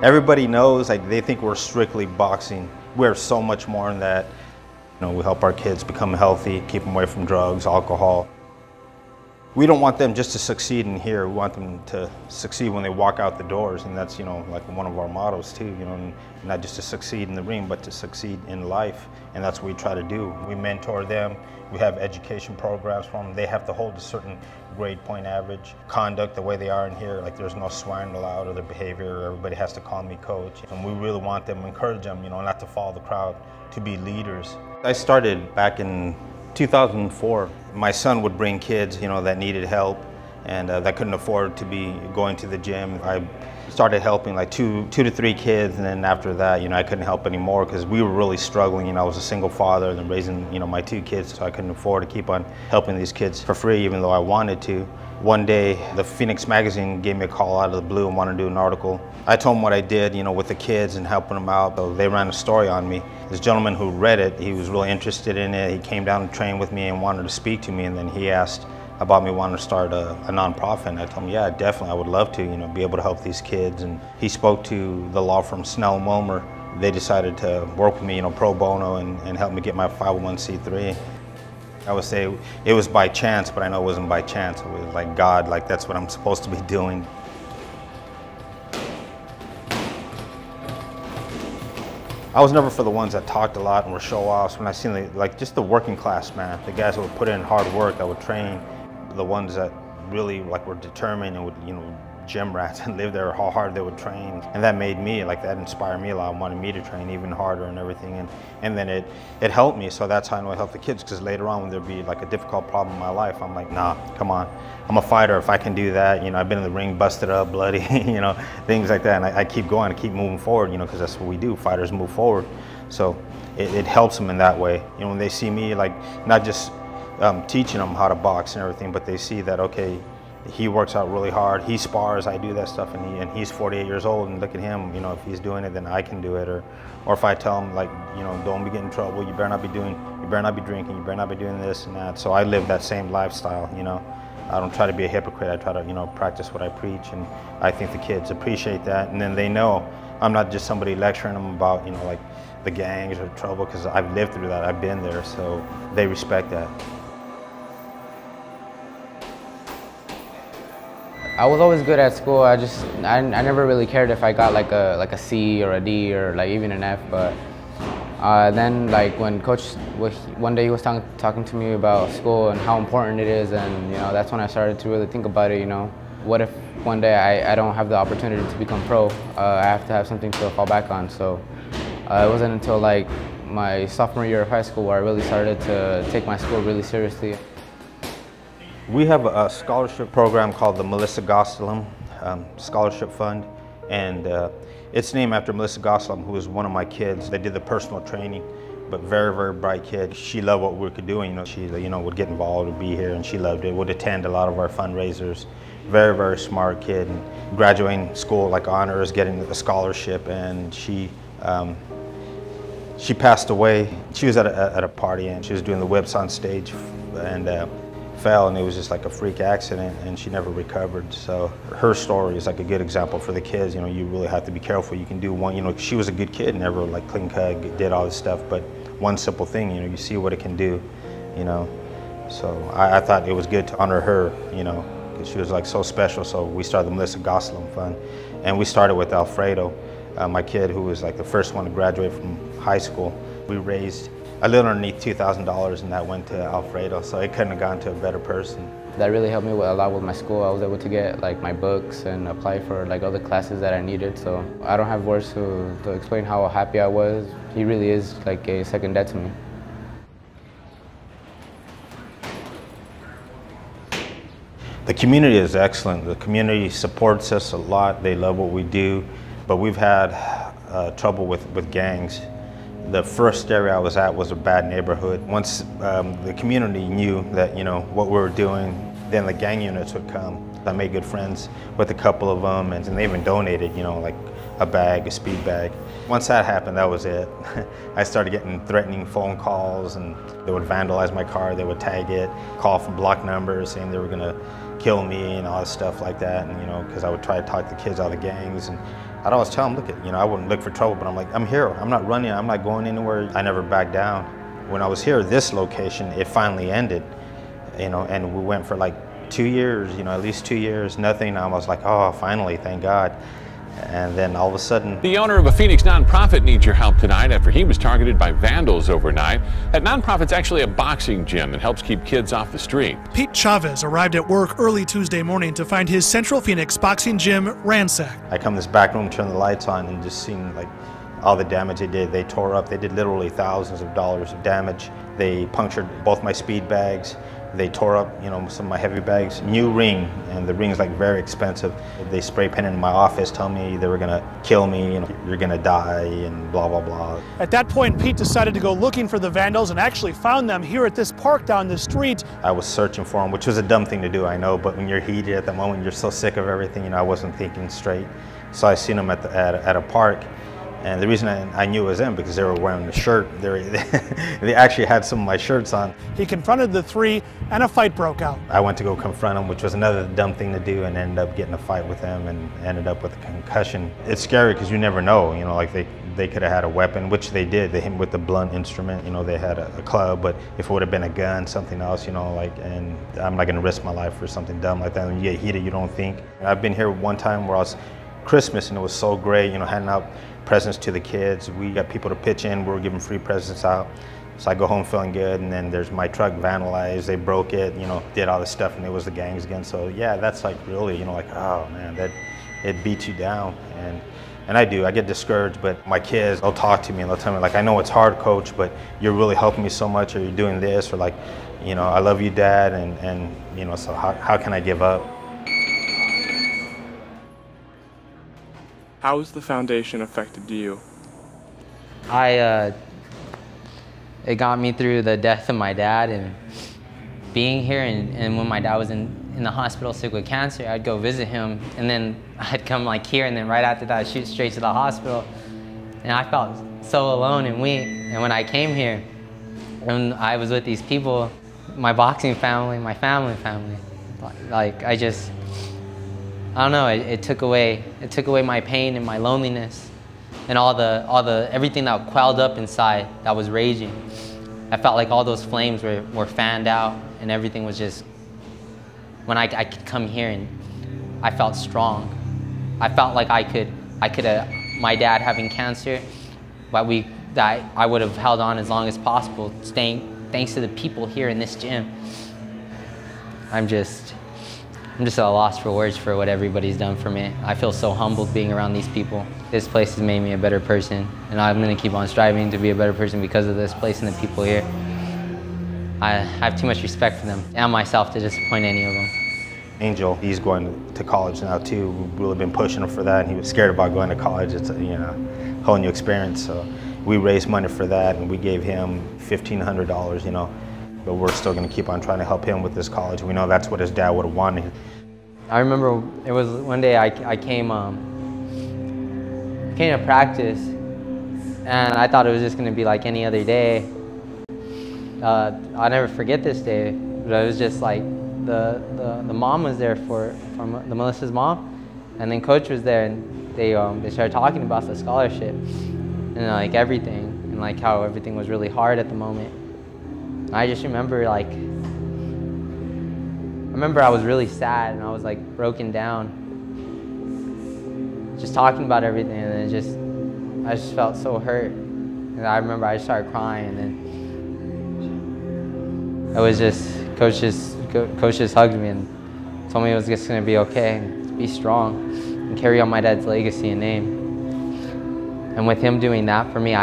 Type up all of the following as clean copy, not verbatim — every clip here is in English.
Everybody knows, like, they think we're strictly boxing. We're so much more than that. You know, we help our kids become healthy, keep them away from drugs, alcohol. We don't want them just to succeed in here. We want them to succeed when they walk out the doors, and that's, you know, like one of our mottos too, you know, not just to succeed in the ring, but to succeed in life, and that's what we try to do. We mentor them, we have education programs for them. They have to hold a certain grade point average. Conduct, the way they are in here, like there's no swearing allowed, or their behavior, everybody has to call me coach. And we really want them, encourage them, you know, not to follow the crowd, to be leaders. I started back in 2004. My son would bring kids, you know, that needed help and that couldn't afford to be going to the gym. I started helping like two to three kids, and then after that, you know, I couldn't help anymore because we were really struggling. You know, I was a single father and raising, you know, my two kids, so I couldn't afford to keep on helping these kids for free, even though I wanted to. One day, the Phoenix magazine gave me a call out of the blue and wanted to do an article. I told them what I did, you know, with the kids and helping them out. So they ran a story on me. This gentleman who read it, he was really interested in it. He came down and trained with me and wanted to speak to me, and then he asked about me wanting to start a nonprofit. And I told him, yeah, definitely, I would love to, you know, be able to help these kids. And he spoke to the law firm Snell and Wilmer. They decided to work with me, you know, pro bono and help me get my 501c3. I would say it was by chance, but I know it wasn't by chance. It was like God, like that's what I'm supposed to be doing. I was never for the ones that talked a lot and were show-offs. When I seen like just the working class man, the guys that would put in hard work, that would train, the ones that really like were determined and would, you know, gym rats and live there, how hard they would train. And that made me, like that inspired me a lot, wanted me to train even harder and everything. And then it helped me, so that's how I know I help the kids, because later on when there'd be like a difficult problem in my life, I'm like, nah, come on. I'm a fighter, if I can do that, you know, I've been in the ring, busted up, bloody, you know, things like that. And I keep going, I keep moving forward, you know, because that's what we do, fighters move forward. So it helps them in that way. You know, when they see me, like, not just teaching them how to box and everything, but they see that, okay, he works out really hard, he spars, I do that stuff, and he's 48 years old, and look at him, you know, if he's doing it, then I can do it. Or if I tell him, like, you know, don't be getting in trouble, you better not be drinking, you better not be doing this and that. So I live that same lifestyle, you know. I don't try to be a hypocrite, I try to, you know, practice what I preach, and I think the kids appreciate that. And then they know I'm not just somebody lecturing them about, you know, like the gangs or trouble, because I've lived through that, I've been there, so they respect that. I was always good at school. I never really cared if I got like a C or a D or like even an F. But then, like, when coach one day he was talking to me about school and how important it is, and you know, that's when I started to really think about it. You know, what if one day I don't have the opportunity to become pro? I have to have something to fall back on. So it wasn't until like my sophomore year of high school where I really started to take my school really seriously. We have a scholarship program called the Melissa Gosselin Scholarship Fund, and it's named after Melissa Gosselin, who was one of my kids. They did the personal training, but very, very bright kid. She loved what we were doing. You know, she, you know, would get involved, would be here, and she loved it. Would attend a lot of our fundraisers. Very, very smart kid, and graduating school like honors, getting a scholarship, and she passed away. She was at a party and she was doing the whips on stage, and fell, and it was just like a freak accident, and she never recovered. So her story is like a good example for the kids. You know, you really have to be careful. You can do one, you know, she was a good kid, never like clean cut, did all this stuff, but one simple thing, you know, you see what it can do, you know. So I thought it was good to honor her, you know, because she was like so special. So we started the Melissa Gosselin Fund, and we started with Alfredo, my kid, who was like the first one to graduate from high school. We raised a little underneath $2,000, and that went to Alfredo, so it couldn't have gone to a better person. That really helped me a lot with my school. I was able to get like my books and apply for like other classes that I needed, so I don't have words to explain how happy I was. He really is like a second dad to me. The community is excellent. The community supports us a lot. They love what we do, but we've had trouble with gangs. The first area I was at was a bad neighborhood. Once the community knew that, you know, what we were doing, then the gang units would come. I made good friends with a couple of them, and they even donated, you know, like a speed bag. Once that happened, that was it. I started getting threatening phone calls, and they would vandalize my car, they would tag it, call from block numbers saying they were gonna kill me and all this stuff like that, and you know, because I would try to talk the kids out of the gangs, and I'd always tell them, look, I wouldn't look for trouble, but I'm like, I'm here. I'm not running. I'm not going anywhere. I never backed down. When I was here at this location, it finally ended, and we went for like 2 years, at least 2 years, nothing. I was like, oh, finally, thank God. And then all of a sudden... The owner of a Phoenix nonprofit needs your help tonight after he was targeted by vandals overnight. That nonprofit's actually a boxing gym that helps keep kids off the street. Pete Chavez arrived at work early Tuesday morning to find his Central Phoenix boxing gym ransacked. I come to this back room, turn the lights on, and just seen like all the damage they did. They tore up. They did literally thousands of dollars of damage. They punctured both my speed bags. They tore up, some of my heavy bags. New ring, and the ring's like very expensive. They spray painted in my office, telling me they were gonna kill me, you're gonna die, and blah, blah, blah. At that point, Pete decided to go looking for the vandals and actually found them here at this park down the street. I was searching for them, which was a dumb thing to do, I know, but when you're heated at the moment, you're so sick of everything, I wasn't thinking straight. So I seen them at a park. And the reason I knew it was them because they were wearing the shirt. They actually had some of my shirts on. He confronted the three and a fight broke out. I went to go confront them, which was another dumb thing to do, and ended up getting a fight with them and ended up with a concussion. It's scary because you never know, like they could have had a weapon, which they did. They hit me with a blunt instrument, they had a club, but if it would have been a gun, something else, and I'm not gonna risk my life for something dumb like that. When you get heated, you don't think. I've been here one time where I was Christmas and it was so great, handing out presents to the kids. We got people to pitch in, we were giving free presents out. So I go home feeling good, and then there's my truck vandalized, they broke it, did all this stuff, and it was the gangs again. So yeah, that's like really, like, oh man, it beats you down. And I get discouraged, but my kids, they'll talk to me and they'll tell me, like, I know it's hard, coach, but you're really helping me so much, or you're doing this, or like, I love you, Dad, and so how can I give up? How has the foundation affected you? It got me through the death of my dad and being here, and when my dad was in the hospital sick with cancer, I'd go visit him, and then I'd come like here, and then right after that I'd shoot straight to the hospital. And I felt so alone and weak. And when I came here, and I was with these people, my boxing family, my family, like I don't know, it took away my pain and my loneliness and all the everything that quelled up inside that was raging. I felt like all those flames were fanned out, and everything was just, when I could come here, and I felt strong. I felt like I could my dad having cancer, but I would have held on as long as possible, thanks to the people here in this gym. I'm just at a loss for words for what everybody's done for me. I feel so humbled being around these people. This place has made me a better person, and I'm gonna keep on striving to be a better person because of this place and the people here. I have too much respect for them and myself to disappoint any of them. Angel, he's going to college now too. We've really been pushing him for that, and he was scared about going to college. It's a whole new experience. So we raised money for that, and we gave him $1,500, but we're still going to keep on trying to help him with this college. We know that's what his dad would have wanted. I remember it was one day I came to practice, and I thought it was just going to be like any other day. I'll never forget this day, but it was just like the mom was there for Melissa's mom, and then coach was there, and they started talking about the scholarship and like everything, and like how everything was really hard at the moment. I just remember I was really sad, and I was like broken down, just talking about everything, and I just felt so hurt. And I remember I just started crying, and then it was just, coach just hugged me and told me it was just gonna be okay, and be strong, and carry on my dad's legacy and name. And with him doing that for me,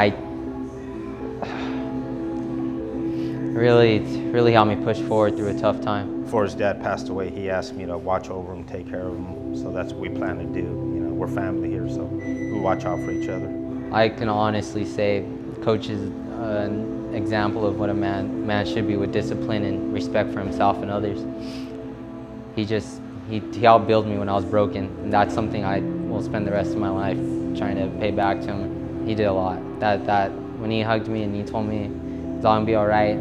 really helped me push forward through a tough time. Before his dad passed away, he asked me to watch over him, take care of him. So that's what we plan to do. We're family here, so we watch out for each other. I can honestly say Coach is an example of what a man should be, with discipline and respect for himself and others. He helped build me when I was broken, and that's something I will spend the rest of my life trying to pay back to him. He did a lot. That when he hugged me and he told me it's all gonna be all right,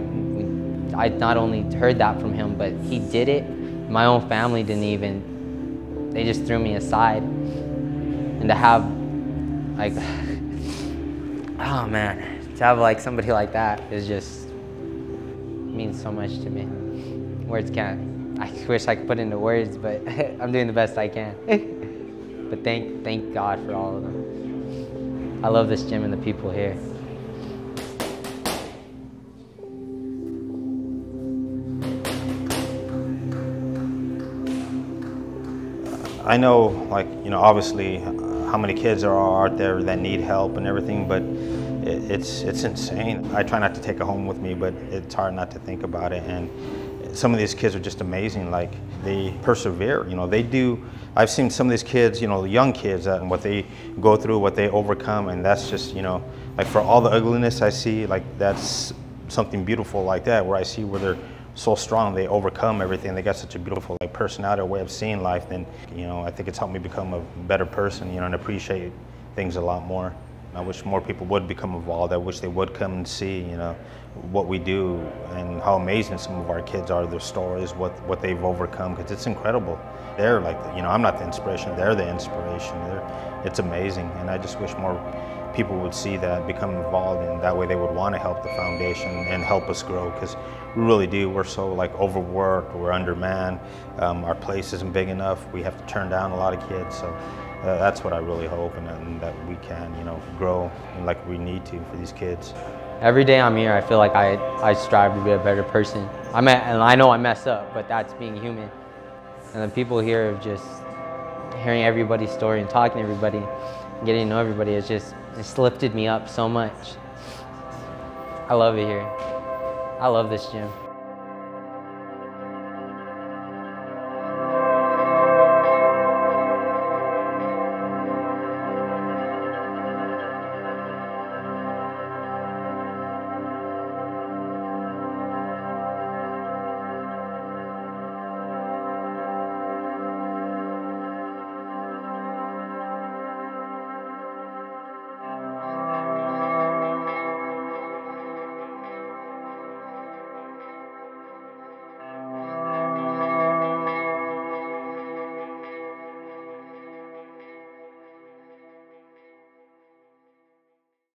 I not only heard that from him, but he did it. My own family didn't even, they just threw me aside. And to have Like, oh man, to have like somebody like that is just means so much to me. Words can't. I wish I could put into words, but I'm doing the best I can. But thank God for all of them. I love this gym and the people here. I know, like, you know, obviously how many kids there are out there that need help and everything, but it's insane. I try not to take it home with me, but it's hard not to think about it. And some of these kids are just amazing. Like, they persevere, you know, they do. I've seen some of these kids, you know, the young kids, and what they go through, what they overcome, and that's just, you know, like, for all the ugliness I see, like, that's something beautiful like that, where I see where they're so strong, they overcome everything. They got such a beautiful, like, personality or way of seeing life. Then, you know, I think it's helped me become a better person, you know, and appreciate things a lot more. I wish more people would become involved. I wish they would come and see, you know, what we do and how amazing some of our kids are, their stories, what they've overcome, because it's incredible. They're like, you know, I'm not the inspiration, they're the inspiration. It's amazing, and I just wish more people would see that, become involved, and that way they would want to help the foundation and help us grow, because we really do. We're so, like, overworked, we're undermanned, our place isn't big enough, we have to turn down a lot of kids, so that's what I really hope, and that we can, you know, grow like we need to for these kids. Every day I'm here, I feel like I strive to be a better person. And I know I mess up, but that's being human. And the people here, just hearing everybody's story and talking to everybody, and getting to know everybody, it's lifted me up so much. I love it here. I love this gym.